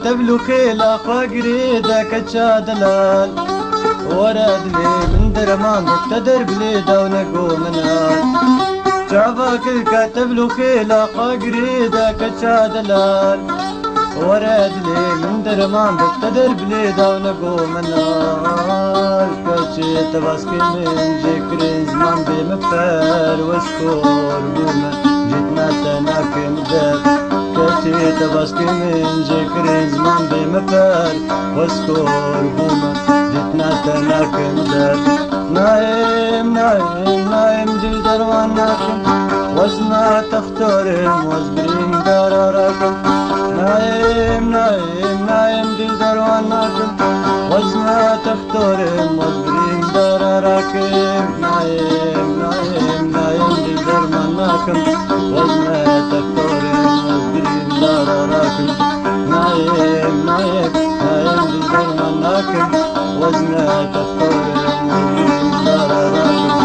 كتب له خيلة قريدة كتشا دلال ورد لي من درمان تقتدر بليدة ونقو منال شافك كتب له خيلة قريدة كتشا دلال ورد لي من درمان تقتدر بليدة ونقو منال كتشي تباسكي من جكرين زمان بمفار وسكور بوما جيتنا تناكم داب كتشي تباسكي من جكرين زمان بمفار وسكور بوما جيتنا تناكم داب نايم نايم نايم دل دروان ناكم وزنا تختارم وزبرين دراراكم نايم نايم نايم دل دروان ناكم وزنا تختارم وزبرين دراراكم نايم نايم نايم دل دروان ناكم وزنا تختارم وزبرين دراراكم نايم نايم نايم دل دروان ناكم وزنا تختارم وزبرين دراراكم